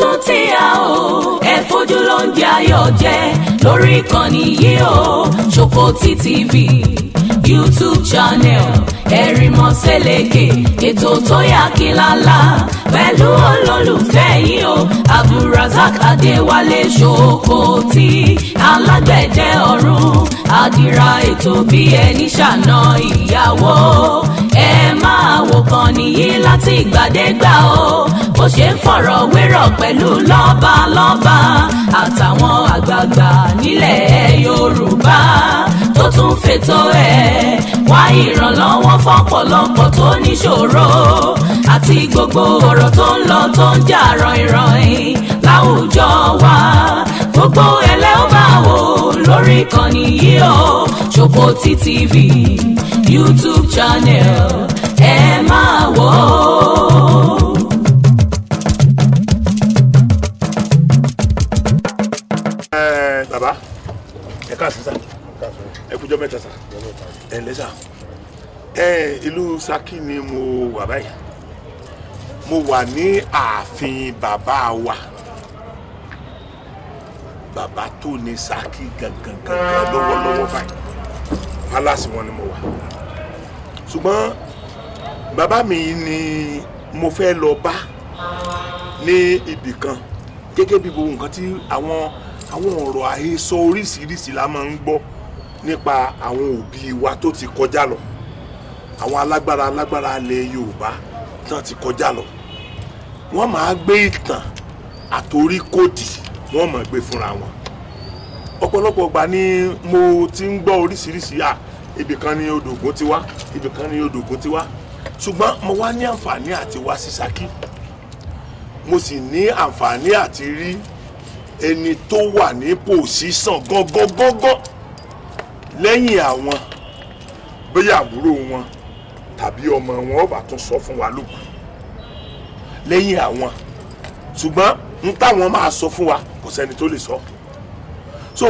tún ti yá o ẹ fojú ló ń jẹ ayọ̀ jẹ lórí ìkànnì yìí o Ṣòkòtì TV YouTube channel Ẹ̀rìnmọ́ Sẹ́lẹ̀kẹ̀ ètò tó yà kílálà pẹ̀lú olólùfẹ́ yìí o Abdulrasaq Adéwálé Ṣòkòtì alágbẹ̀dẹ ọ̀run àdìrà ètò bí ẹni ṣàna ìyàwó ẹ máa wò kàn nìyí láti ìgbàdégbà o bó ṣe ń fọ̀rọ̀ wérọ̀ pẹ̀lú lọ́balọ́ba àtàwọn àgbààgbà nílẹ̀ Yorùbá tó tún fètò ẹ̀ wá ìrànlọ́wọ́ fọ́pọ̀lọpọ̀ tó níṣòro àti gbogbo ọ̀rọ̀ tó ń lọ tó ń jà ràn-ìràn láwùjọ wa gbogbo ẹlẹ́ ó máa wò lórí ìkànnì yìí o Ṣòkòtì TV YouTube channel ẹ máa wò ó. Bàbá ẹ káàsì sá ẹ kújọ́ mẹ́ta sá ẹ ǹlẹ́ sá ìlú Ṣakí ni mo wà báyìí mo wà ní ààfin bàbá wa bàbá tó ní Ṣakí gangan lọ́wọ́lọ́wọ́ báyìí palace wọn ni mo wà ṣùgbọ́n bàbá mi ni mo fẹ́ lọ bá ní ibì kan gẹ́gẹ́ bí gbogbo nǹkan tí àwọn ọ̀rọ̀ àhesọ oríṣiríṣi la máa ń gbọ́ nípa àwọn òbí wa tó ti kọjá lọ àwọn alágbára ilẹ̀ Yorùbá tán ti kọjá lọ wọ́n máa gbé ìtàn àtorí kòdì wọ́n máa gbé fúnra wọn ọ̀pọ̀lọpọ̀ ìgbà ni mo ti ń gbọ́ oríṣiríṣi ibì kan ni odò Ògún ti wá ibì kan ni odò Ògún ti wá ṣùgbọ́n mo wá ní àǹfààní àti wá sí Ṣakí mo sì ní àǹfààní àti rí ẹni tó wà ní pòsíṣàn gángan lẹ́yìn àwọn bóyá àbúrò wọn tàbí ọmọ wọn ó bá tún sọ fún wa lókù lẹ́yìn àwọn ṣùgbọ́n n táwọn máa sọ fún wa kò sẹ́ni tó lè sọ so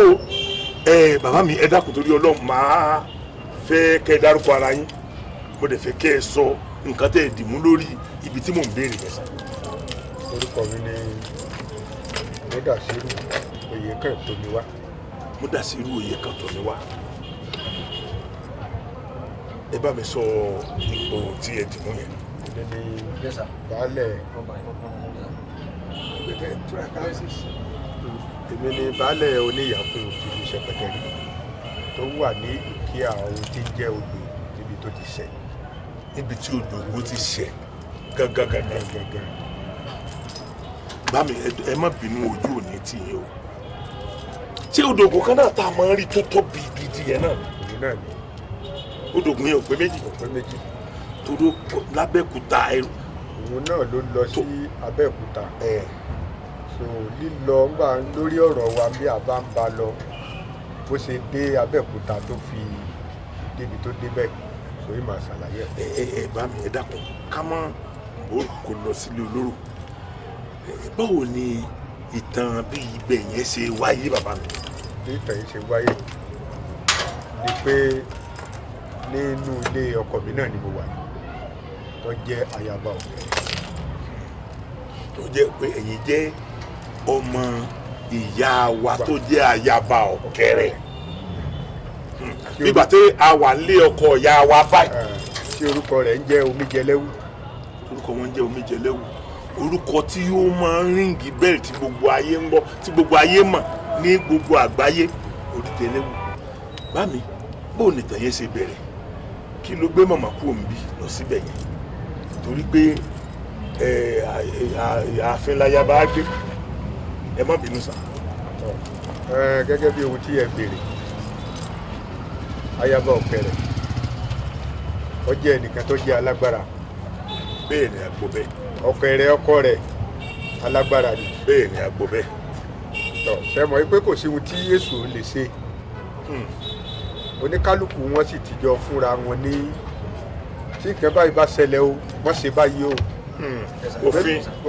bàbá mi ẹ dákun torí Ọlọ́run máa fẹ́ kẹ́ ẹ dárúkọ ara yín mo dẹ̀ fẹ́ kẹ́ ẹ sọ nǹkan tẹ́ ẹ dìmú lórí ibi tí mò ń béèrè yẹn sá. orúkọ mi ni Mudasiru Oyèkántómiwá. Mudasiru Oyèkántómiwá. Ẹ bá mi sọ ipò tí ẹ dìmú yẹn. Èmi ni baálẹ̀ oníyàkùn tìlú Ṣẹ̀pẹ̀tẹ̀rí tó wà ní ìkí àwọn tí jẹ́ odò níbi tó ti ṣẹ̀. Níbi tí odò Ògún ti ṣẹ̀ gangan. Bá mi ẹ má bínú ojú òní tì yín o. Ṣé odò Ògún kan náà tá a máa ń rí tó tóbi gidi yẹn náà? Òun náà ni. Odò Ògún yẹn ò pé méjì. Kò pé méjì. Torí l'Abẹ́òkúta ẹrù. Òun náà ló lọ sí Abẹ́òkúta. So lílọ ńgbà lórí ọ̀rọ̀ wa bí a bá ń ba lọ bó ṣe dé Abẹ́òkúta tó fi débi tó débẹ̀ so yìí máa ṣàlàyé ẹ bá mi ẹ dákun ká mọ́ kò lọ sílé olóró báwo ni ìtàn bí ibẹ̀ yẹn ṣe wáyé bàbá mi. bí ìtàn yìí ṣe wáyé ni pé nínú ilé ọkọ mi náà ni mo wà tó jẹ́ ayaba Ọ̀kẹ́rẹ́. tó jẹ́ pé ẹ̀yin jẹ́ ọmọ ìyá wa tó jẹ́ ayaba Ọ̀kẹ́rẹ́ nígbà tí a wà nílé ọkọ ìyá wa báyìí. tí orúkọ rẹ̀ ń jẹ́ Omíjẹlẹ́wù. orúkọ wọn ń jẹ́ Omíjẹlẹ́wù orúkọ tí ó máa ń ríǹgì bẹ́ẹ̀ tí gbogbo ayé ń gbọ́ tí gbogbo ayé mọ̀ ní gbogbo àgbáyé Omíjẹlẹ́wù. bá mi bóun nìtàn yẹn ṣe bẹ̀rẹ̀ kí ló gbé màmá kú òǹbí lọ síbẹ̀ yẹn torí pé ààfin láyàbá gbé ẹ má bínú sá. gẹ́gẹ́ bí ohun tí ẹ béèrè ayaba Ọ̀kẹ́rẹ́ ó jẹ́ ẹnìkan tó jẹ́ alágbára. bẹ́ẹ̀ ni àgbo bẹ́ẹ̀. Ọ̀kẹ́rẹ́ ọkọ rẹ̀ alágbára ni. bẹ́ẹ̀ ni àgbo bẹ́ẹ̀. ṣe mọ̀ pé kò sí ohun tí Èṣù ò lè ṣe oníkálukú wọn sì ti jọ fúnra wọn ní tí nǹkan báyìí bá ṣẹlẹ̀ o wọ́n ṣe báyìí o.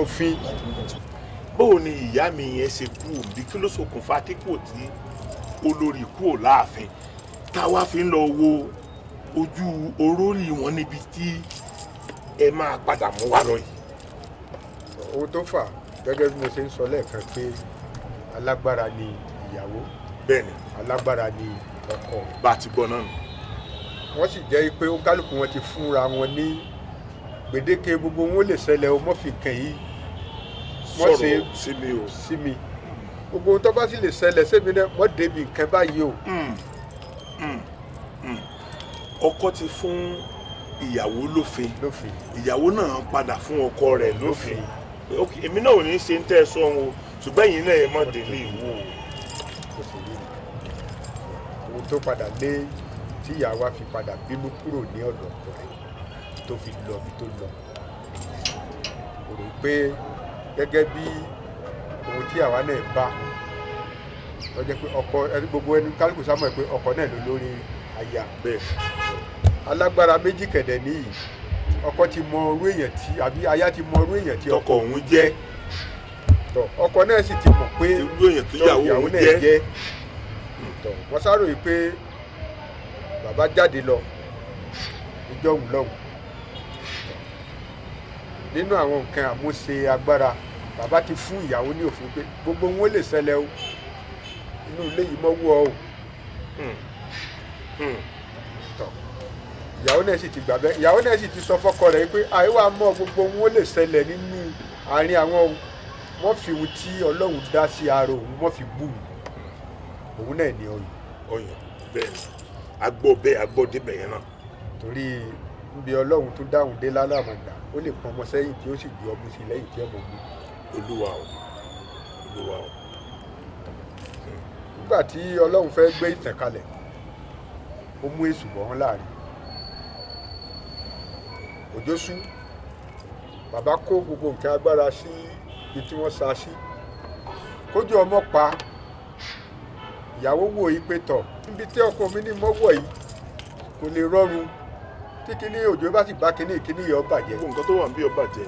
òfin. bóò ni ìyá mi yẹn ṣe kú òbí kí ló ṣokùnfà kíkò tí olórí kú ò láàfin táwa fi ń lọ wo ojú orórì wọn níbi tí ẹ máa padà mú wa lọ yìí. ohun tó fà gẹ́gẹ́ bí mo ṣe ń sọ lẹ́ẹ̀kan pé alágbára ni ìyàwó bẹ́ẹ̀ni alágbára ni ọkọ bá a ti gbọ́ náà nù. wọ́n sì jẹ́ pé kálukú wọn ti fúnra wọn ní gbèdéke gbogbo wọn lè ṣẹlẹ̀ o mọ́ fi kàn yìí wọ́n ṣe sọ̀rọ̀ sí mi o. sí mi gbogbo tó bá sì lè ṣẹlẹ̀ sẹ́mi náà wọ́n débi nǹkan báyìí o. ọkọ ti fún ìyàwó lófin ìyàwó náà padà fún ọkọ rẹ̀ lófin èmi náà ò ní ṣe ń tẹ́ ẹ sọ wọn o ṣùgbọ́n ẹ̀yin náà ẹ má délé ìwò o. ohun tó padà lé tí ìyàwó fi padà bínú kúrò ní ọ̀dọ̀ ọkọ rẹ̀ tó fi lọ bí tó lọ kò rò pé gẹ́gẹ́ bí ohun tí àwa náà bá lọ jẹ́ pé ọkọ ẹni gbogbo ẹni kálukú sámọ̀ pé ọkọ náà ló lórí aya bẹ́ẹ̀ alágbára méjì kẹ̀dẹ̀ níyì ọkọ ti mọ orú èèyàn tí àbí aya ti mọ orú èèyàn tí tọkọ òun jẹ́ ọkọ náà sì ti mọ̀ pé irú èèyàn tó ìyàwó òun jẹ́ wọ́n sáròyìn pé bàbá jáde lọ ìjọ òun lọ́hùn nínú àwọn nǹkan àmúṣe agbára bàbá ti fún ìyàwó ní òfin pé gbogbo wọn lè ṣẹlẹ̀ o inú ilé yìí mọ́ wọ́ o ìyàwó náà sì ti gbà bẹ́ẹ̀ ìyàwó náà sì ti sọ fọ́kọ rẹ̀ pé àìwá mọ́ gbogbo wọn lè ṣẹlẹ̀ nínú àárín àwọn wọ́n fi ohun tí Ọlọ́run dá sí ara òun wọ́n fi bú òun náà ní ọyàn bẹ́ẹ̀ agbọ́ bẹ́ẹ̀ agbọ́ débẹ̀ yẹn náà torí níbi Ọlọ́run tó dáhùn dé lálàmọ̀dà ó lè pọn ọmọ sẹ́yìn tí ó sì gbé ọmọ sí lẹ́yìn tí ọmọ gbé olúwa o olúwa o. nígbà tí Ọlọ́run fẹ́ gbé ìtàn kalẹ̀ ó mú èṣù bọ̀ wọ́n láàrin òjò sú bàbá kó gbogbo nǹkan agbára sí ibi tí wọ́n sa sí kójú ọmọ pa ìyàwó wò yí pé tọ̀ níbi tí ọkọ mi ní mọ́wọ́ yìí kò lè rọrùn tí kíní òjò bá sì bá kíní yọ bàjẹ́. gbogbo nǹkan tó wà ń bí ọ bàjẹ́.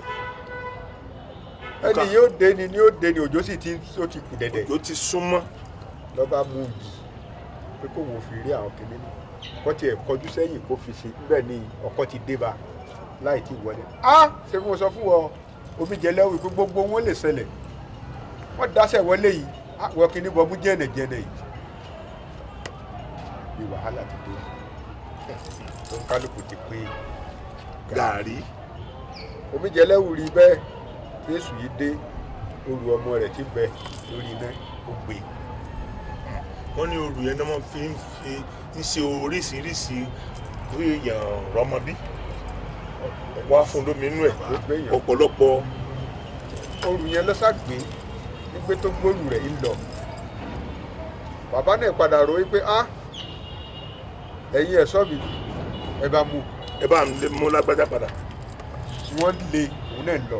ẹni yóò dé ni òjò sì ti kù dẹ̀dẹ̀. òjò ti súnmọ́. lọ́ba mú yìí pé kó wọ́n fi rí àwọn kíní ní kọ́ tiẹ̀ kọjú sẹ́yìn kó fi ṣe níbẹ̀ ni ọkọ ti dé bá láì tí wọlé. ṣé mo sọ fún ọ omi jẹ lẹ́wọ̀ pé gbogbo wọn lè ṣẹlẹ̀ wọ́n dáṣẹ̀ wọlé yìí wọ́n kíní bọ́ mú jẹ́nẹ̀jẹ́nẹ̀ yìí bí wàhálà ti dé tó ń kálukú ti pé gàárì omi jẹ lẹ́wọ̀ rí bẹ́ẹ̀ Jésù yìí dé olú ọmọ rẹ̀ ti bẹ lórí iná ó gbé. wọ́n ní olú yẹn náà wọ́n fi ń ṣe oríṣiríṣi bí èèyàn rọmọbí wá fún lómi inú ẹ̀ ọ̀pọ̀lọpọ̀. olú yẹn lọ́sàgbé wípé tó gbóòlù rẹ̀ ń lọ bàbá náà padà rò wípé ẹ̀yin ẹ̀ṣọ́ mi ẹ bá mú lágbájá padà. wọ́n lé òun náà lọ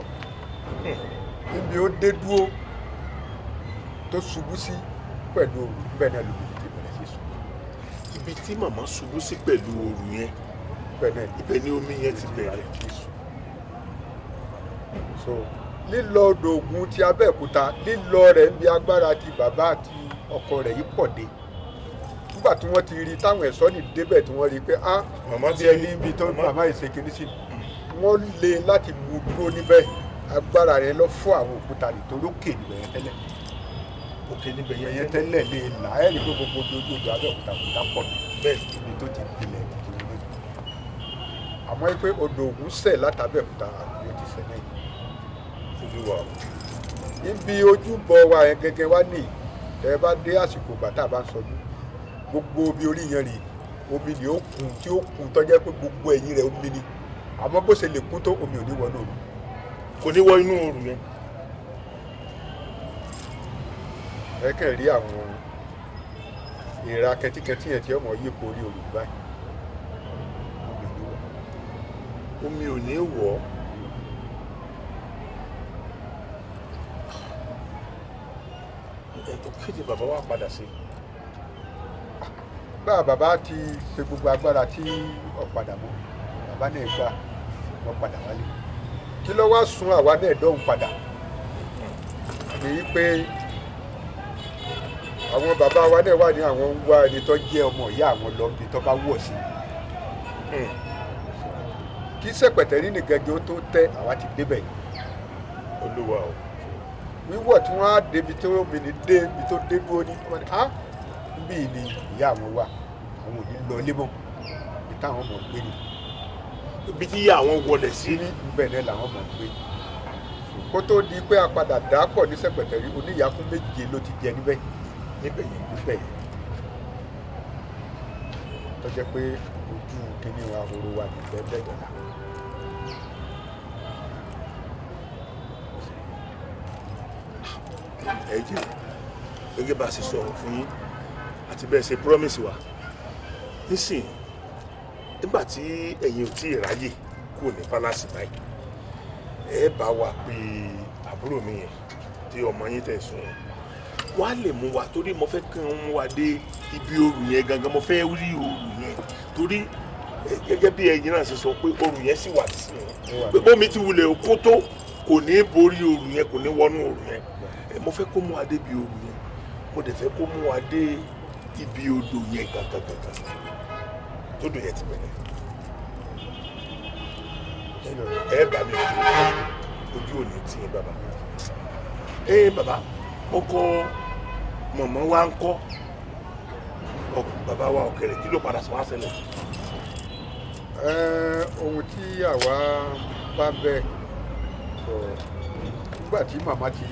níbi ó dé dúró tó ṣubú sí pẹ̀lú òru bẹ́ẹ̀ náà ló ti bẹ̀rẹ̀ sí sùn. ibi tí màmá ṣubú sí pẹ̀lú òru yẹn ibẹ̀ ni omi yẹn ti bẹ̀rẹ̀. so lílọ odò Ògùn ti Abẹ́òkúta lílọ rẹ̀ ń bi agbára ti bàbá àti ọkọ rẹ̀ yìí pọ̀ dé nígbà tí wọ́n ti rí táwọn ẹ̀ṣọ́ ní débẹ̀ tí wọ́n rí pé màmá bí ẹni ibi tó màmá ìṣèkìní sí wọ́n lé láti mú dúró níbẹ̀ agbára rẹ̀ lọ fún àwọn òkúta nítorí òkè níbẹ̀ yẹn tẹ́lẹ̀ òkè níbẹ̀ yẹn tẹ́lẹ̀ lè là ẹ́ ní gbogbo ojú Abẹ́òkúta kò dápọ̀ bẹ́ẹ̀ ibi tó ti gbilẹ̀ kiri àmọ́ pé odò Ògùn sẹ̀ látàbẹ̀òkúta àbí ó ti sẹ̀ náà ibi ojúbọ wa yẹn gẹ́gẹ́ wá nìyí tẹ́ bá dé àsìkò bàtà bá ń sọdún gbogbo omi orí yẹn rí omi ni ó kún tí ó kún tó jẹ́ pé gbogbo ẹ̀yìn rẹ̀ omi ni àmọ́ bó ṣe lè kún tó omi ò ní wọ inú òru kò ní wọ inú òru yẹn. ẹ kàn rí àwọn ìra kẹtíkẹtí yẹn tí ọmọ yípo orí òru báyìí omi ò ní wọ̀. kéde bàbá wa padà sí. bàbá ti ṣe gbogbo agbára tí ọ̀padà mọ́ bàbá náà gbà wọ́n padà wálé kí ló wá sún àwa náà dọ́hùn padà èyí pé àwọn bàbá wa náà wà ní àwọn ń wá ẹni tó jẹ́ ọmọ ìyá àwọn lọ́bí tó bá wọ̀ sí kí sẹ̀pẹ̀tẹ̀ nínú gẹ́gẹ́ ó tó tẹ́ àwa ti débẹ̀ Olúwa o wíwọ̀ tí wọ́n á débi tó obìnrin dé ibi tó dé dúró ní wọ́n ní níbí ni ìyá àwọn wà àwọn ò ní lọ ilé mọ́ ibi táwọn ọmọ gbé ni ibi tí ìyá àwọn wọlé sí ní ibẹ̀ náà làwọn ọmọ gbé kó tó di pé a padà dà á pọ̀ ní sẹ̀pẹ̀tẹ̀rí oníyàkún méje ló ti jẹ níbẹ̀ yẹn tó jẹ́ pé ojú kínní wa horo wa ní bẹ́ẹ̀ dọ̀la. ẹ jẹ́ gẹ́gẹ́ bá a ṣe sọ̀rọ̀ fún yín àti bẹ́ẹ̀ ṣe promise wa nísìn nígbà tí ẹ̀yin ò tí ì ráyè kúrò ní palace báyìí ẹ bá wa pé àbúrò mi yẹn tí ọmọ yín tẹ̀ sùn wá lè mú wa torí mo fẹ́ kàn ń mú wa dé ibi òru yẹn gangan mo fẹ́ rí òru yẹn torí gẹ́gẹ́ bí ẹ̀yin náà ṣe sọ pé òru yẹn sì wà sí i pé bómi ti wulẹ̀ kó tó kò ní borí òru yẹn kò ní wọnú òru yẹn mo fẹ́ kó mú wa dé ibi òru yẹn mo dẹ̀ fẹ́ kó mú wa dé ibi odò yẹn gangan tódò yẹn ti bẹ̀rẹ̀ ẹ bá mi fi ojú òní tì í bàbá bàbá ọkọ mọ̀mọ́ wa ń kọ́ bàbá wa ọ̀kẹ́rẹ́ kí ló padà sọ wá ṣẹlẹ̀. ohun tí àwa bá bẹ sọ nígbà tí màmá ti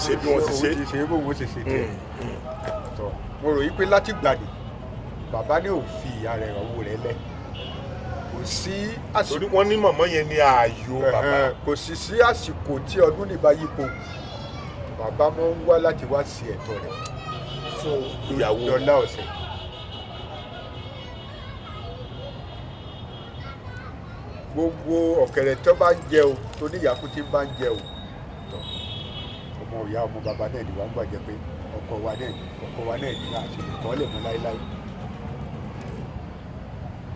ṣe bí wọ́n ti ṣe bó wọ́n ṣe ṣe díẹ̀ mo rò yí pé láti gbàdé bàbá ní ò fi ìyá rẹ̀ ọwọ́ rẹ̀ lẹ̀ kò sí àsìkò torí wọ́n ní mọ̀mọ́ yẹn ní ààyò bàbá kò sì sí àsìkò tí ọdún nìbá yípo bàbá máa ń wá láti wá sí ẹ̀tọ́ rẹ̀ fún ìyàwó dọ́là ọ̀sẹ̀. gbogbo ọ̀kẹ́rẹ́ tó bá ń jẹ o tó ní ìyàkú tí bá ń jẹ o ọmọ ìyá ọmọ bàbá náà ni wàá ń gbàjẹ́ pé ọkọ wa náà ní àti nìkan lè mọ láéláé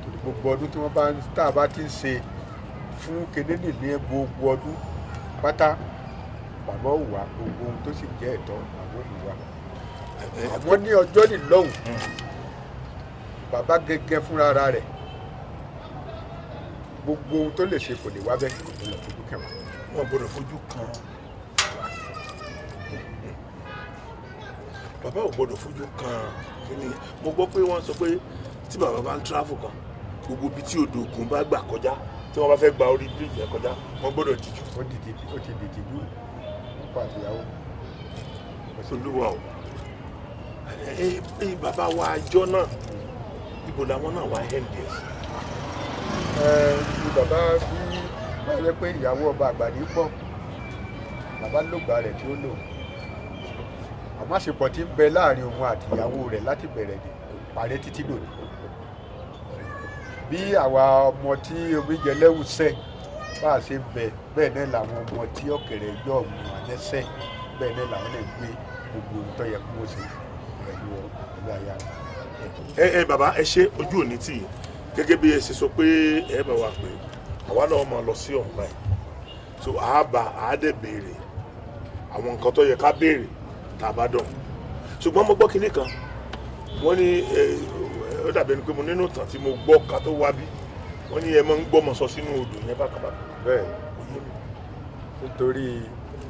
torí gbogbo ọdún tí wọ́n bá ń tá a bá ti ń ṣe fún kéde nìní gbogbo ọdún pátá bàbá ò wá gbogbo ohun tó sì jẹ́ ẹ̀tọ́ àwọn ò wá àwọn ní ọjọ́ nìlọ́hùn bàbá gẹ́gẹ́ fúnra rẹ̀ gbogbo ohun tó lè ṣe kò lè wá bẹ́ẹ̀ kò lè fojú kẹwàá. wọn gbọ́dọ̀ fojú kan bàbá ò gbọ́dọ̀ fojú kan kíni mo gbọ́ pé wọ́n sọ pé tí bàbá bá ń travel kan gbogbo ibi tí odò ògùn bá gbà kọjá tí wọ́n bá fẹ́ gba orí bíríìjì yẹn kọjá wọ́n gbọ́dọ̀ dìjú. ó ti dìjú ọkọ àtìyàwó. olúwa o bàbá wa àjọ náà ibo làwọn náà wá nds. ní bàbá bí wọ́n yẹ pé ìyàwó ọba àgbàdì pọ̀ bàbá lògbà rẹ̀ tí ó lò àmọ́ àṣepọ̀ tí ń bẹ láàrin òun àti ìyàwó rẹ̀ láti bẹ̀rẹ̀ ní kò parẹ́ títí lòdì bí àwa ọmọ tí omi jẹ lẹ́wùsẹ̀ bá a ṣe bẹ̀ bẹ́ẹ̀ náà làwọn ọmọ tí ọ̀kẹ́rẹ́ yọ̀ ọ̀hún àlẹ́sẹ̀ bẹ́ẹ̀ náà làwọn náà gbé gbogbo ohun tó yẹ kó wọ́n ṣe pẹ̀lú aya rẹ̀. Bàbá ẹ ṣe ojú òní tì í gẹ́gẹ́ bí ẹ ṣe sọ pé ẹ bá wa pè àwa náà máa lọ sí ọ̀hún báyìí so àádẹ́ béèrè àwọn nǹkan tó yẹ ká béèrè tá a bá dọ̀ ṣùgbọ́n mo gbọ́ kinní kan wọ́n ní ó dàbí ẹni pé mo nínú ìtàn tí mo gbọ́ ká tó wá bí wọ́n ní ẹ máa ń gbọ́mọ sọ sínú odò yẹn bákàbákà. bẹ́ẹ̀ nítorí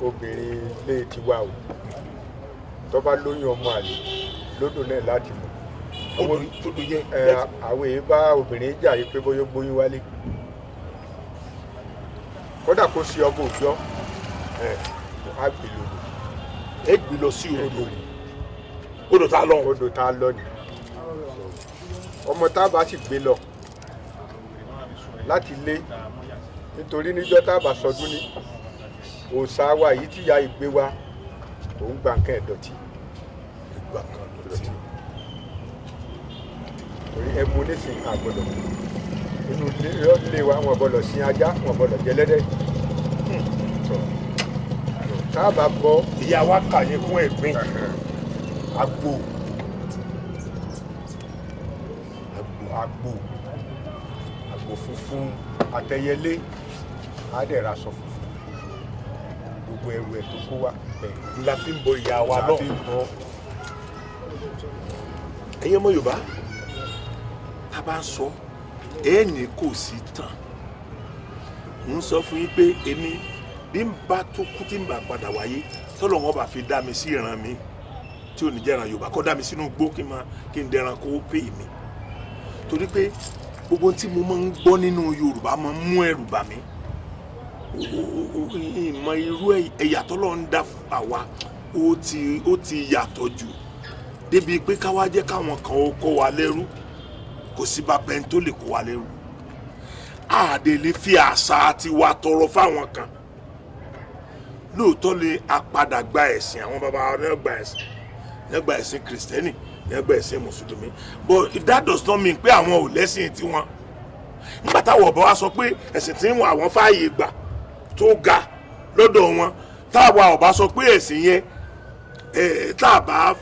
obìnrin lè ti wá o tó bá lóyún ọmọ àlè lódò náà láti mọ̀ odò yẹn àwọn èyí bá obìnrin jà yìí pé bóyá gbóyún wálé kódà kó sí ọmọ òjọ́ á gbé lòdò ẹ gbé lọ sí odò tá a lọ odò tá a lọ ni ọmọ tá a bá sì gbé lọ láti lé nítorí níjọ́ tá a bá sọdún ní òòṣà wa yìí tí ìyá ìgbé wa òun gba nǹkan ẹ̀dọ̀tí ìgbà kan dọ̀tí orí ẹmu nísìnyí àgbọ̀dọ̀ inú ilé wa wọn gbọ́dọ̀ sin ajá wọn gbọ́dọ̀ jẹ lẹ́dẹ̀ tá a bá bọ ìyá wa kà yín kún ẹ̀gbin àgbò funfun àtẹyẹlé àdẹ̀rà sọ funfun gbogbo ẹrù ẹ̀ tó kó wa bẹ́ẹ̀ la fi ń bọ ìyá wa náà ẹ̀yin ọmọ Yorùbá tá a bá ń sọ ẹ̀ẹ́nì kò sí tán ń sọ fún yín pé èmi bí n bá tó kú tí n bá padà wáyé tọ́lọ̀ wọn bá fi dá mi sí ìran mi tí ò ní jẹ́ran Yorùbá kọ́ dá mi sínú igbó kí n dẹran kó pè mí torí pé gbogbo tí mo máa ń gbọ́ nínú Yorùbá máa ń mú ẹ̀rù bà mí ìmọ̀ irú ẹ̀yà tọ́lọ̀ ń dá àwa ó ti yàtọ̀ jù débi pé káwá jẹ́ káwọn kan ó kó wa lẹ́rú kò sí bá bẹ́ẹ̀ tó lè kó wa lẹ́rú àdè lè fi àṣà tiwa tọrọ fáwọn kan lóòótọ́ lè apadà gba ẹ̀sìn àwọn bàbá wa ní gba ẹ̀sìn kìrìsìtẹ́nì ní gba ẹ̀sìn mùsùlùmí but that does not mean pé àwọn ò lẹ́sìn tiwọn nígbà táwọn ọ̀bọ wa sọ pé ẹ̀sìn tí àwọn fààyè gbà tó ga lọ́dọ̀ wọn táwa ọ̀bá sọ pé ẹ̀sìn yẹn tá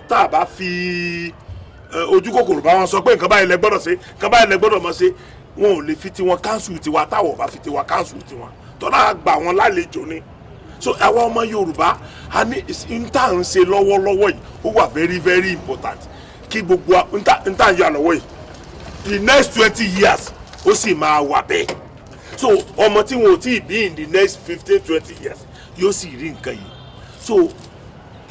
a bá fi ojú kòkòrò bá wọn sọ pé nǹkan báyìí lẹ gbọ́dọ̀ ṣe nǹkan báyìí lẹ gbọ́dọ̀ mọ̀ ṣe wọn ò lè fi tiwọn káńsù tiwa táwọn ọ̀bá fi tiwa káńsù tiwọn tọ́lá gbà wọn lálejò ni so àwọn ọmọ Yorùbá a ní n tá à ń ṣe lọ́wọ́lọ́wọ́ yìí ó wà very very important kí gbogbo n tá à ń yọ àlọ́wọ́ yìí the next 20 years ó sì máa wà bẹ́ẹ̀ so ọmọ tí wọn ò tí ì bí in the next 15-20 years yóò sì rí nǹkan yìí so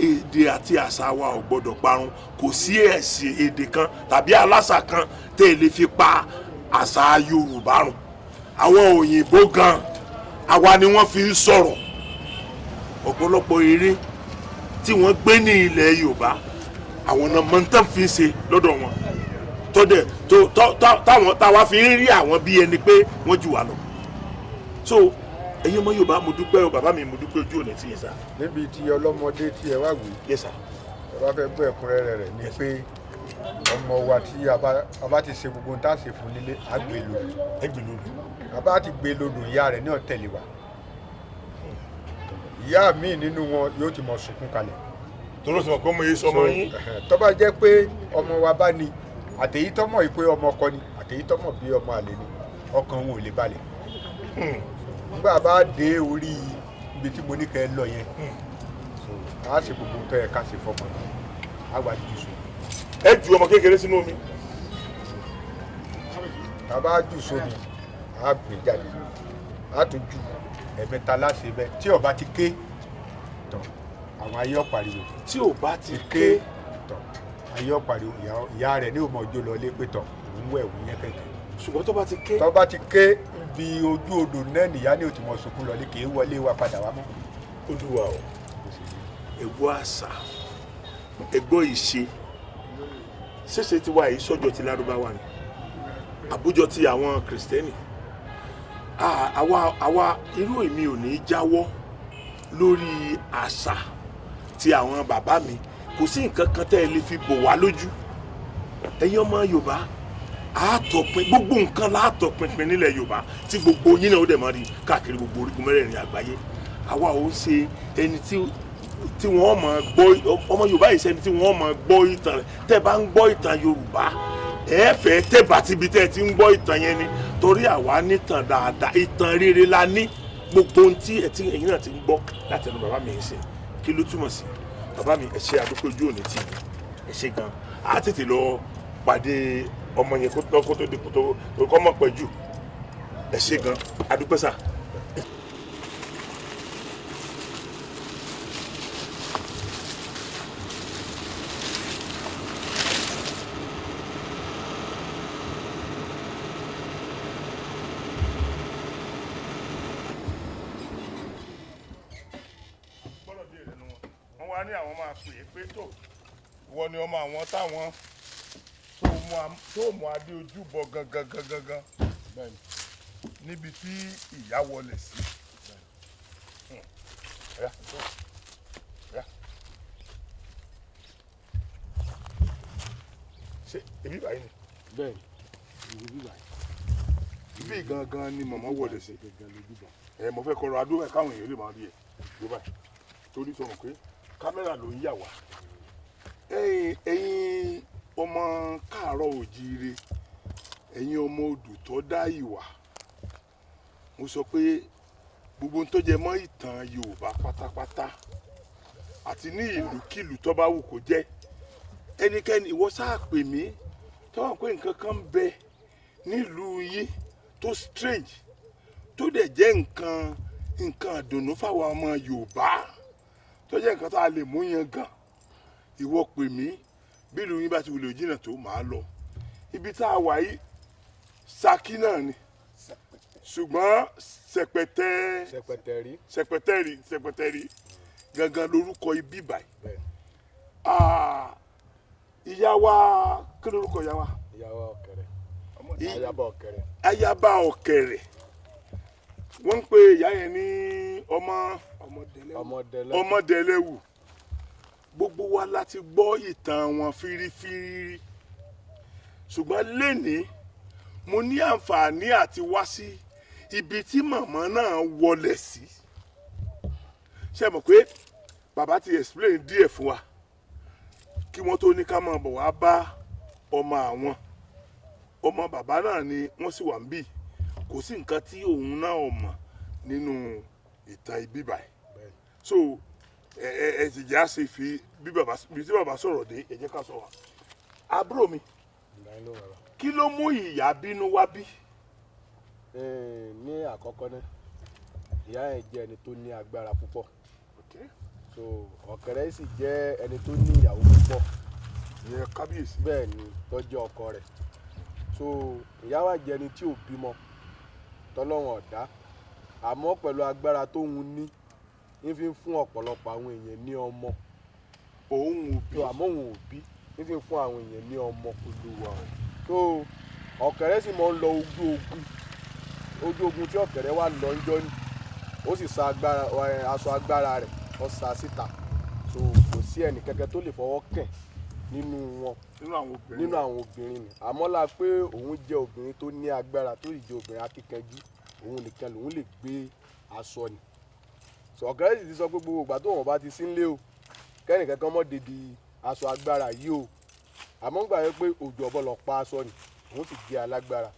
èdè àti àṣà wa ò gbọdọ̀ parun kò sí ẹ̀sìn èdè kan tàbí aláṣà kan tẹ́ ẹ lè fi pa àṣà Yorùbá run àwọn òyìnbó gan àwa ni wọ́n fi ń sọ̀rọ̀ ọ̀pọ̀lọpọ̀ eré tí wọ́n gbé ní ilẹ̀ Yorùbá àwọn náà mọ̀ tán fi ń ṣe lọ́dọ̀ wọn tọ́dẹ̀ táwa fi ń rí àwọn bí ẹni pé wọ́n jù wá lọ so ẹ̀yin ọmọ Yorùbá mo dúpẹ́ o bàbá mi mo dúpẹ́ ojú òní tí yẹn sá. níbi tí ọlọ́mọdé tí ẹ wá gbé yes sir. ẹ bá fẹ́ gbọ́ ẹ̀kúnrẹ́rẹ́ rẹ̀ ni pé ọmọ wa tí a bá ti ṣe gbogbo tá a ṣe fún nílé á gbé lòdù. ẹ gbé lòdù. a bá ti gbé lòdù ìyá rẹ̀ náà tẹ̀lé wa ìyá mi nínú wọn yóò ti mọ sunkún kalẹ̀. tóró sọ pé mo yé sọmọ yín. tó bá jẹ́ pé ọmọ wa bá ní àtèyí tọ́mọ̀ yìí pé ọmọ ọkọ ni àtèyí tọ́mọ̀ bí ọmọ àlè ni ọkàn wọn ò lè balẹ̀. nígbà bá dé orí ibi tí mo ní kẹ́ ẹ lọ yẹn a ṣe gbogbo tó yẹ ká ṣe fọmọ yẹn a wà jù sómi. ẹ ju ọmọ kékeré sínú omi. tá a bá jù sómi a gbé jáde a tún jù ẹ̀mẹ́ta láṣẹ bẹ́ẹ̀ tí ó bá ti ké tán àwọn ayé ọ̀pariwo. tí ò bá ti ké tán ayé ọ̀pariwo ìyá rẹ̀ ní òmò ọjọ́ lọ lé pé tán òun wẹ̀ òun yẹn kẹ̀kẹ́. ṣùgbọ́n tó bá ti ké. tó bá ti ké bí ojú odò náà nìyá ní òtún mọ̀ sunkún lọ lé kì í wọlé wa padà wá mọ́. Olúwa o ẹ̀gbọ́ àṣà ẹ̀gbọ́ ìṣe ṣẹ̀ṣẹ̀ ti wá yìí sọ́jọ́ ti Lárúbáwá ni àbújọ ti àwọn Kìrìsìtẹ́nì àwa irú èmi ò ní jáwọ́ lórí àṣà ti àwọn bàbá mi kò sí nǹkan kan tẹ́ ẹ lè fi bò wá lójú ẹ̀yin ọmọ Yorùbá àátọ̀pin gbogbo nǹkan láàtọ̀pinpin nílẹ̀ Yorùbá tí gbogbo yín náà ó dẹ̀ máa rí káàkiri gbogbo orígun mẹ́rẹ̀ẹ̀rin àgbáyé àwa ò ń ṣe ẹni tí wọ́n máa gbọ́ ọmọ Yorùbá yìí sẹ́ni tí wọ́n máa gbọ́ ìtàn rẹ̀ tẹ́ bá ń gbọ́ ìtàn Yorùbá ẹ fẹ́ tẹ́ bá ti bi tẹ́ ti ń gbọ́ ìtàn yẹn ni torí àwa nítàn dáadáa ìtàn rere la ní gbogbo ohun tí ẹ̀yin náà ti ń gbọ́ láti ẹnu bàbá mi ń ṣe kí ló túmọ̀ sí bàbá mi ẹ ṣe àdúgbò ojú òní tì ẹ ṣe gan á tètè lọ pàdé ọmọ yẹn kó tó di kó kọ́ mọ̀ pẹ́ jù ẹ ṣe gan adúpẹ́ sà. ní àwọn máa pè é pé tó ìwọ ni ọmọ àwọn táwọn tó mú adé ojúbọ gangan níbi tí ìyá wọlé sí. ṣé ibi báyìí ni. bẹ́ẹ̀ ibi báyìí. ibi gangan ni màmá wọlé sí. mo fẹ́ kọ́ra adó ẹ̀ káwọn èèyàn lè máa rí ẹ̀ ló báyìí torí sọ̀rọ̀ pé kámẹ́rà ló ń yà wá. ẹ̀yin ọmọ káàárọ̀ òjíire ẹ̀yin ọmọ odù tó dá ìwà mo sọ pé gbogbo ohun tó jẹ mọ́ ìtàn Yorùbá pátápátá àti ní ìlúkìlú tó bá wù kó jẹ́ ẹnikẹ́ni ìwọ sáà pè mí tó wà pé nǹkan kan ń bẹ nílùú yín tó strange tó dẹ̀ jẹ́ nǹkan nǹkan àdùnnú fáwọn ọmọ Yorùbá tó jẹ́ nǹkan tá a lè mú yan gan ìwọ pè mí bí ìlú yín bá ti wulẹ̀ jìnnà tó máa lọ ibi tá a wà yìí Ṣakí náà ni ṣùgbọ́n Ṣẹ̀pẹ̀tẹ̀rì gangan lórúkọ ibi báyìí ìyá wa kí lórúkọ ìyá wa. Ayaba Ọ̀kẹ̀rẹ̀ wọ́n ń pe ìyá yẹn ní Ọmọdẹlẹ́wù gbogbo wa láti gbọ́ ìtàn wọn fírífírí ṣùgbọ́n lénìí mo ní àǹfààní àti wá sí ibi tí màmá náà wọlé sí ṣe mọ̀ pé bàbá ti explain díẹ̀ fún wa kí wọ́n tó ní ká máa bọ̀ wá bá ọmọ àwọn ọmọ bàbá náà ni wọ́n sì wà ń bì kò sí nǹkan tí òun náà mọ̀ nínú ìtàn ibi báyìí so ẹ sì já sí fi bí tí bàbá sọ̀rọ̀ dé ẹ jẹ́ ká sọ wá àbúrò mi kí ló mú ìyá bínú wá bí. ní àkọ́kọ́ náà ìyá yẹn jẹ́ ẹni tó ní agbára púpọ̀ so Ọ̀kẹ̀rẹ̀ sì jẹ́ ẹni tó ní ìyàwó púpọ̀ ìyẹn kábíyèsí bẹ́ẹ̀ ni tó jẹ́ ọkọ rẹ̀ so ìyá wa jẹ́ ẹni tí ò bímọ tọ́lọ́run ọ̀dá àmọ́ pẹ̀lú agbára tó ń ní fi ń fún ọ̀pọ̀lọpọ̀ àwọn èèyàn ní ọmọ òun ò bí àmọ́ òun ò bí ní fi ń fún àwọn èèyàn ní ọmọ Olúwa o so Ọ̀kẹ̀rẹ̀ sì máa ń lọ ojú ogun tí Ọ̀kẹ̀rẹ̀ wà lọ ńjọ́ ni ó sì sa aṣọ agbára rẹ̀ ó sa síta so kò sí ẹnì kankan tó lè fọwọ́ kàn nínú wọn nínú àwọn obìnrin ni àmọ́ la pé òun jẹ́ obìnrin tó ní agbára tó sì jẹ́ obìnrin akíkanjú òun nìkan lòun lè gbé aṣọ ni so Ọ̀kẹ̀rẹ̀ sì ti sọ pé gbogbo ìgbà tó wọn bá ti sí nílé o kẹ́nì kankan mọ́ débi aṣọ agbára yìí o àmọ́ ń gbà yẹn pé òjò ọ̀bọ lọ pa aṣọ ni òun sì jẹ́ alágbára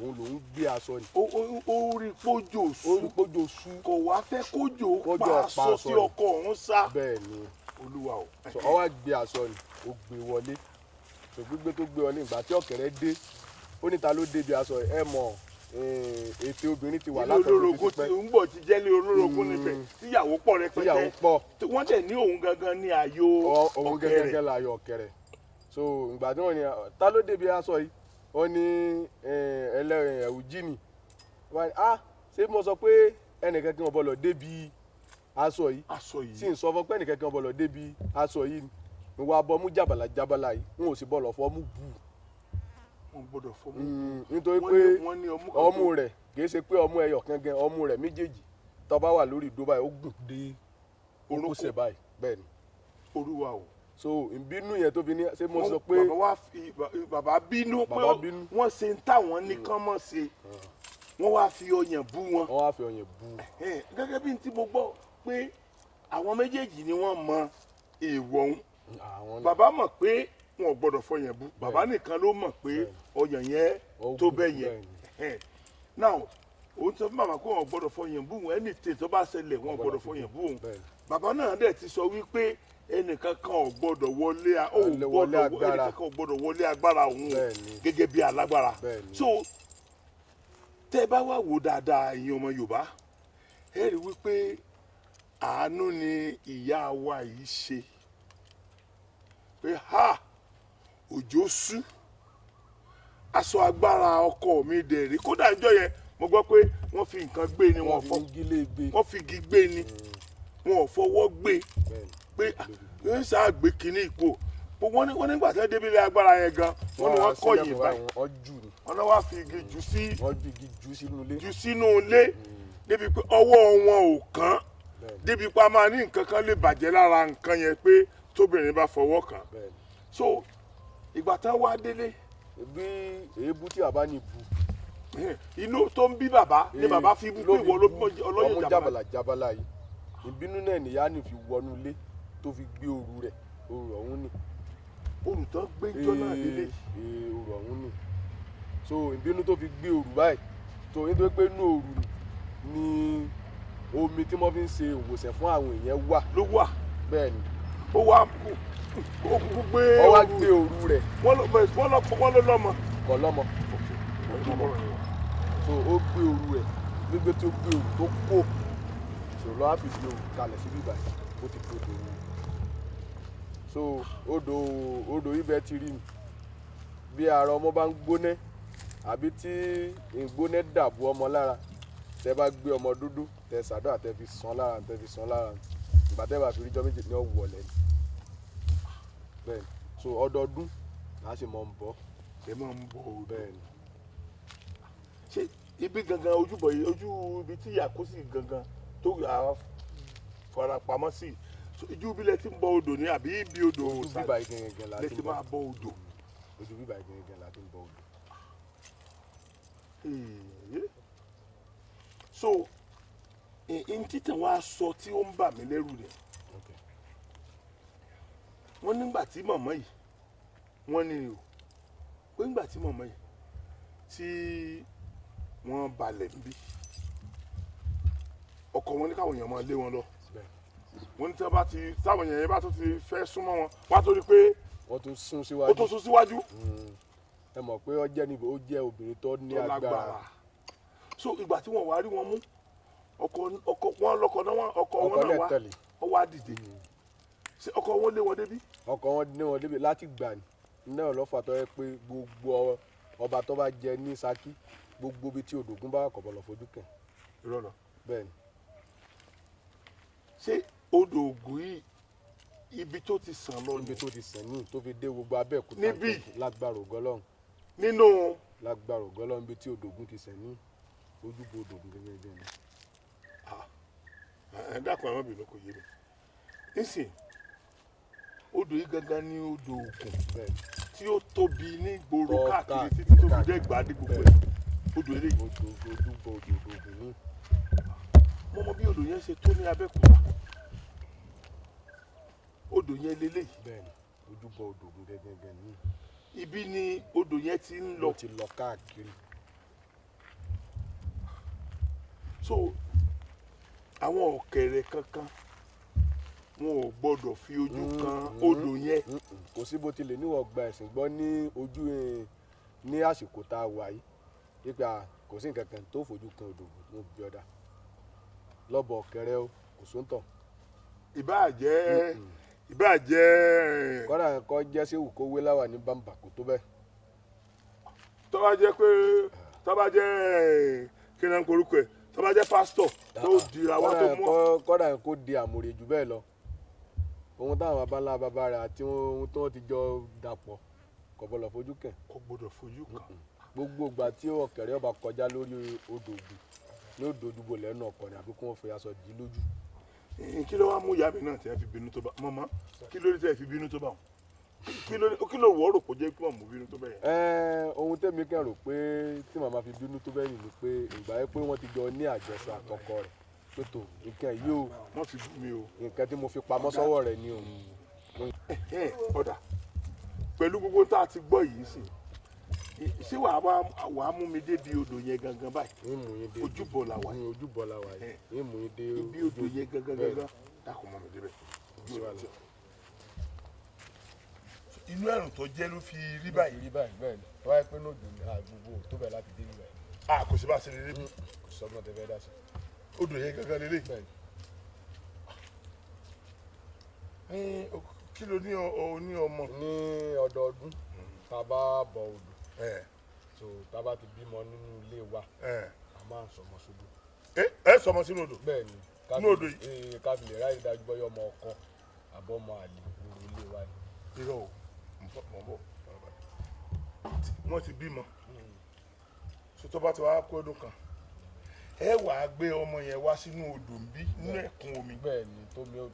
òun lòun gbé aṣọ ni. ó rí pójò sú kò wá fẹ́ kójò pa aṣọ tí ọkọ òun sá. bẹ́ẹ̀ ni Olúwa o. so ó wá gbé aṣọ ni ó gbé wọlé so gbígbé tó gbé wọlé ìgbà tí Ọ̀kẹ̀rẹ̀ dé ó níta ló débi aṣọ ẹ mọ̀ ètè obìnrin ti wà látọ̀dọ̀ tó ti pẹ́. ń bọ̀ ti jẹ́lé olórogún níbẹ̀ tíyàwó pọ̀ rẹpẹtẹ wọ́n dẹ̀ ní òun gangan ní ayọ̀ Ọ̀kẹ̀rẹ̀. òun gangan la ayọ̀ Ọ̀kẹ̀rẹ̀ so ìgbà tí wọ́n ní ta ló débi aṣọ yìí wọ́n ní ẹlẹ́rìn ẹ̀wùjínì ṣé mo sọ pé ẹnìkan kí wọ́n bọ̀ lọ débi aṣọ yìí sì ń sọ fún pé ẹnìkan kí wọ́n bọ̀ lọ débi aṣọ yìí ni wọ́n abọ́ mú jàbàlà yìí n ò sì bọ̀ lọ fọ́ mú bù wọn gbọ́dọ̀ fọmú nítorí pé ọmú rẹ̀ kìí ṣe pé ọmú ẹyọ kan gan ọmú rẹ̀ méjèèjì tó bá wà lórí ìdó báyìí ó gùn dé orúkọsẹ̀ báyìí bẹ́ẹ̀ ni. Olúwa o. so ìbínú yẹn tó fi ní ṣé mo sọ pé bàbá bínú pé wọ́n ṣe ń táwọn ní kán mọ̀ ṣe wọ́n wá fi ọyàn bú wọn. wọ́n wá fi ọyàn bú. gẹ́gẹ́ bí n tí mo gbọ́ pé àwọn méjèèjì ni wọ́n mọ èèwọ̀ ọ̀hún bàbá mọ̀ pé wọn ò gbọ́dọ̀ fọyàn bú bàbá nìkan ló mọ̀ pé ọyàn yẹn tó bẹ́ẹ̀ yẹn now òun sọ fún bàbá kó wọn ò gbọ́dọ̀ fọyàn bú wọn ẹni tè tó bá ṣẹlẹ̀ wọn ò gbọ́dọ̀ fọyàn bú wọn bàbá náà dẹ̀ ti sọ wípé ẹnìkan kan ò gbọ́dọ̀ wọlé agbára òun gẹ́gẹ́ bí alágbára so tẹ́ bá wà wò dáadáa ìyẹn ọmọ Yorùbá ẹ rí wípé àánú ni ìyá wa yìí ṣe pé òjò sú aṣọ agbára ọkọ mi dẹ̀ rí kódà ìjọ yẹn mo gbọ́ pé wọ́n fi nǹkan gbé ni wọ́n fi igi gbé ni wọ́n ò fọwọ́ gbé pé ń ṣàgbé kínní ipò wọ́n nígbà tí wọ́n débi ilé agbára yẹn gan wọ́n ní wọ́n kọ́ yìí báyìí wọ́n náà wá fi igi jù sínú ilé débi pé ọwọ́ wọn ò kàn débi pé a máa ní nǹkan kan lè bàjẹ́ lára nǹkan yẹn pé tóbìnrin bá fọwọ́ kàn so ìgbà tán wá délé. bí èébú tí bàbá ní bu. inú tó ń bí bàbá ni bàbá fi bú pé ìwọ ọlọ́yẹ̀ jabala yìí ìbínú náà nìyá ni fi wọnú ilé tó fi gbé òru rẹ̀ òru ọ̀hún ni. òru tán gbé jọ náà délé. òru ọ̀hún ni so ìbínú tó fi gbé òru báyìí tó nítorí pé inú òru ni omi tí wọ́n fi ń ṣe òwòsàn fún àwọn èèyàn wà. ló wà. bẹ́ẹ̀ ni. ó wá gbé òru rẹ̀. wọ́n ló lọ́mọ. kò lọ́mọ. so ó gbé òru rẹ̀ gbígbé tó gbé òru tó kó lọ́wọ́ fìdí o kalẹ̀ síbí báyìí ó ti tó odò ni so odò ibẹ̀ ti rí mi bí ara ọmọ bá ń gbóná àbí tí ìgbóná dàbò ọmọ lára tẹ bá gbé ọmọ dúdú tẹ sàdúrà tẹ fi sàn lára ìgbà tẹ bá fi ríjọ méjì ní ọwọlẹ ni bẹ́ẹ̀ so ọdọọdún láti sì mọ ń bọ ẹ máa ń bọ odò bẹ́ẹ̀ ni. ṣé ibi gangan ojúbọ yìí ojú ibi tí Yakosi gangan tó farapamọ́ sí ojú ibi lẹ ti ń bọ odò ní àbí ibi odò ojú bíbá yìí gẹ́gẹ́ la lẹ ti ti ń bọ máa bọ odò. ojú bíbá yìí gẹ́gẹ́ la ti ń bọ odò. so n títàn wá sọ tí ó ń bà mí lẹ́rù rẹ̀ wọ́n nígbà tí màmá yìí wọ́n ní o pé nígbà tí màmá yìí tí wọ́n balẹ̀ níbí ọkọ wọn ní káwọn èèyàn máa lé wọn lọ wọ́n ní tí wọ́n bá ti táwọn èèyàn yẹn bá tún ti fẹ́ súnmọ́ wọn wọ́n á tó rí pé wọ́n tún sún ó tó sún síwájú. ẹ mọ̀ pé ó jẹ́ obìnrin tó ní agbára. so ìgbà tí wọ́n wá rí wọn mú ọkọ wọn lọkọ náà ọkọ wọn náà wá ó wá dìde ṣé ọkọ wọn lé wọn débi. ọkọ wọn lé wọn débi láti gbà ní náà lọ́fà tó yẹ pé gbogbo ọba tó bá jẹ ní Ṣakí gbogbo ibi tí Odògùn bá kọ̀ bọ̀ lọ fojú kàn. ìrọ̀lọ́ bẹ́ẹ̀ ni. ṣé Odògùn yìí ibi tó ti sàn lọ ibi tó ti sàn ní tó fi dé gbogbo Abẹ́òkúta níbí lágbára Ògọ́lọ́run nínú lágbára Ògọ́lọ́run ibi tí Odògùn ti sàn ní ojúbọ Odògùn gẹ́gẹ́ ni. ẹ dákun àwọn obìnrin kò yé mi nísìn odò yìí gangan ní odò Ògùn tí ó tóbi ní gbòòrò káàkiri títí tó fi dé Ìgbàdí gbogbo ẹ̀ odò eléyìí. ojúbọ Odògùn ní. mo mọ bí odò yẹn ṣe tó ní Abẹ́òkúta odò yẹn lélẹ́yìí. bẹ́ẹ̀ni ojúbọ Odògùn gẹ́gẹ́ ní. ibi ni odò yẹn ti ń lọ. ó ti lọ káàkiri. so àwọn ọ̀kẹ́rẹ́ kankan wọn ò gbọ́dọ̀ fi ojú kan odò yẹn. kò sí bó tilẹ̀ níwọ̀n gba ẹ̀sìn gbọ́ ní ojú ní àsìkò tá a wà yìí nípa kò sí nǹkan kan tó fojú kan Odògùn ní bí ọ̀dà lọ́bọ̀ ọ̀kẹ́rẹ́ o kò sóńtọ̀. ìbáà jẹ́ kọ́dà kọ́ jẹ́ sí ìwùkọ́ wé láwà ní bàǹbà kò tó bẹ́ẹ̀. tó bá jẹ́ pé tó bá jẹ́ kí ni à ń korúkọ ẹ̀ tó bá jẹ́ pásítọ̀ tó dira wá tó mú. kọ́dà kó di àmùrè jù bẹ́ẹ̀ lọ ohun táwọn baba ńlá baba rẹ̀ àti ohun tó ti jọ dàpọ̀ kò gbọ́dọ̀ fojú kàn. kò gbọ́dọ̀ fojú kàn. gbogbo ìgbà tí ọ̀kẹ́rẹ́ ọba kọjá lórí Odògùn ní òdòdúgbò lẹ́nu ọkọ̀ ni àbí kí wọ́n fi aṣọ dì í lójú. kí ló wá mú ìyá mi náà tí wọ́n fi bínú tó bá mọ́mọ́ kí ló dé tí wọ́n fi bínú tó bá wọn kí ló wọ́ rò kó jẹ́ kí wọ́n mú bínú tó bẹ́ẹ̀. ohun tẹ́mi kàn rò pé tí màmá fi bínú tó bẹ́ẹ̀ ni pé ìgbà yẹn pé wọ́n ti jọ ní àjọsọ àtọkọ rẹ̀ pé tó nǹkan yìí o wọ́n fi bú mi o nǹkan tí mo fi pamọ́ sọ́wọ́ rẹ̀ ni o. ọ̀dà pẹ̀lú gbogbo tá a ti gbọ́ yìí sí ṣé wàá mú mi débi odò yẹn gangan báyìí ojúbọ la wà yìí ojúbọ la wà yìí mú yín dé ibi odò yẹn gangan dákun mọ́ mi débẹ̀ inú ẹ̀rùn tó jẹ́ ló fi rí báyìí. bẹ́ẹ̀ ni wọ́n á pé nóòdù ní àgbègbè tó bẹ̀ láti dé níbẹ̀. kò sí bá a ṣe lè rí bí. kò sọ́gbọ́n tẹ fẹ́ dá sí. odò yẹn gangan lélẹ̀. bẹ́ẹ̀ ni. kí ló ní ọmọ. ní ọdọọdún tá a bá bọ odò so tá a bá ti bímọ nínú ilé wa a máa ń sọmọ sódò. ẹ sọmọ sínú odò. bẹ́ẹ̀ ni nínú odò yìí. ká fi lè ráyè dájú bọ́yọ̀ ọmọ ọkọ àbọ̀ ọmọ àlè lórí ilé wa ni. irọ́ o mọ̀ bọ̀ wọ́n ti bímọ sọtọ́ bá ti wá kó ọdún kan ẹ wàá gbé ọmọ yẹn wá sínú odò ń bí nínú ẹ̀kún omi. bẹ́ẹ̀ ni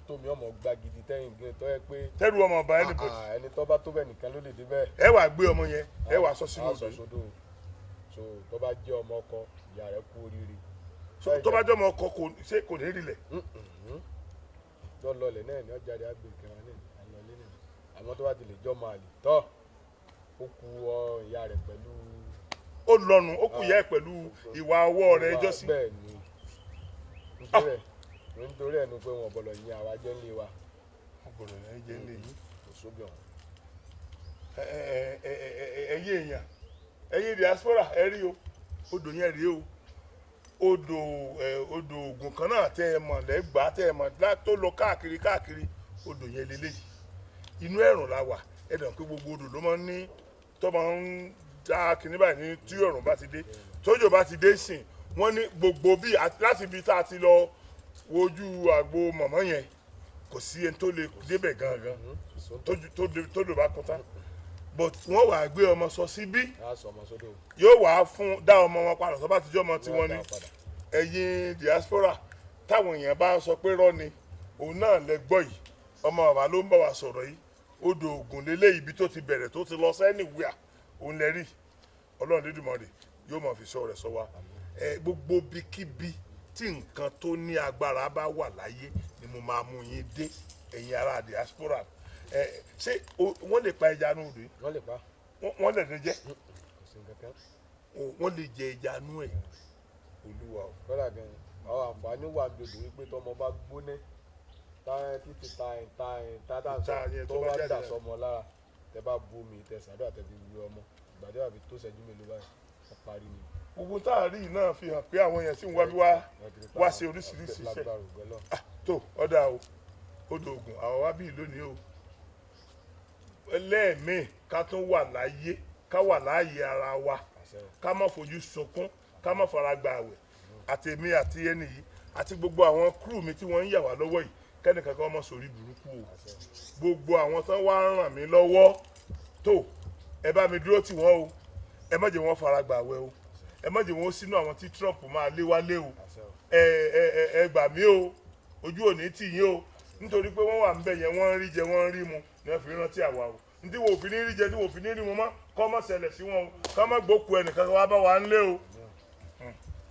tómi ọmọ gbá gidi tẹ́yìn gé tọ́ ẹ pé. tẹ́rù ọmọ ọba ẹni bọ̀dì. ẹni tó bá tó bẹ́ẹ̀ nìkan ló lè dé bẹ́ẹ̀. ẹ wàá gbé ọmọ yẹn ẹ wàá sọ sínú odò. so tó bá jẹ́ ọmọ ọkọ ìyá rẹ̀ kú oríire. so tó bá jẹ́ ọmọ ọkọ kò ní rí lẹ̀. lọ́lọ́lẹ̀ náà ni ọjà rẹ̀ á gbé ìkẹrẹ náà àlọ́lé náà àmọ́ tó bá ti lè jọ́ máa lè tọ́ ó ku ìyá rẹ̀ pẹ̀lú. ó lọ́nu ó kù yá ẹ̀ pẹ̀lú ìwà ọwọ́ rẹ̀ ẹjọ́ sí. bẹ́ẹ̀ ni nítorí ẹ̀ nu pé wọn bọ̀lọ̀ yin àwa jẹ́ ńlé wa. wọn bọ̀lọ̀ yẹn jẹ́ ńlé yìí. kò sóbì ọ̀hún. ẹ̀yin èèyàn ẹ̀yin diaspora ẹ rí o odò yẹn rí o odò Ògùn kan náà tẹ́ ẹ mọ̀ lẹ́gbàá tẹ́ ẹ mọ̀ tó lọ káàkiri odò yẹn lélẹ́yìí inú ẹ̀rùn la wà ẹ̀dàn pé gbogbo odò ló máa ń ní tó máa ń dá kinní báyìí ní tí ẹ̀rùn bá ti dé tójò bá ti dé sìn wọ́n ní gbogbo bí láti ibi tá a ti lọ wojú àgbo mọ̀mọ́ yẹn kò sí ẹni tó lè débẹ̀ gangan tójò bá kún tán but wọ́n wàá gbé ọmọ sọ síbí yóò wàá fún dá ọmọ wọn padà tó bá ti jẹ́ ọmọ tiwọn ní ẹ̀yin diaspora táwọn èèyàn bá sọ pé rọ́ ni òun náà lẹ gbọ́ yìí ọmọ bàbá ló ń bá wa sọ̀rọ̀ yìí odò Ògùn lélẹ̀ ibi tó ti bẹ̀rẹ̀ tó ti lọ sẹ́ni wíà òun lẹ rí Ọlọ́run Dídùmarè yóò máa fi sọ rẹ̀ sọ wa gbogbo bíkíbi tí nǹkan tó ní agbára bá wà láyé ni mo máa mú yín dé ẹ̀yin ará diaspora ṣé wọ́n lè pa ẹja nù rè wọ́n lè pa wọ́n lè jẹ wọ́n lè jẹ ẹja nù ẹ̀ Olúwa o. kọ́lá gan àwọn àǹfààní wà ní odò wípé tọmọ bá gbóná títí tó bá dà sọmọ lára tẹ bá bomi tẹ sàdúrà tẹ fi wú ọmọ ìgbàdí àbí tó ṣẹ́jú mélòó báyìí ẹ parí ni. gbogbo tá a rí náà fi hàn pé àwọn èèyàn sì ń wá bí wá ṣe oríṣiríṣi iṣẹ́ tó ọ̀dà o odò Ògùn àwọn wá bí lónìí o lẹ́ẹ̀mí ká tún wà láyé ká wà láàyè ara wa ká má fojú sunkún ká má fara gba àwẹ̀ àtèmi àti ẹni yìí àti gbogbo àwọn crew mi tí wọ́n ń yà wá lọ́wọ́ yìí kẹ́nìkan kan mọ̀ sórí burúkú o gbogbo àwọn tán wá ràn mí lọ́wọ́ tó ẹ bá mi dúró tì wọ́n o ẹ má jẹ́ wọ́n fara gba àwẹ̀ o ẹ má jẹ́ wọ́n sínú àwọn tí Trump máa lé wálé o ẹ gbà mí o ojú òní tì yín o nítorí pé wọ́n wà ń bẹ̀ yẹn wọ́n ń rí jẹ wọ́n ń rí mu ni wọ́n fi rántí àwa o ntí wo òfin ní rí jẹ tí wo òfin ní rí mu mọ́ kọ́ mọ́ ṣẹlẹ̀ sí wọn o kọ́ mọ́ gbókù ẹnìkan wá bá wa ń lé o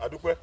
àdúpẹ́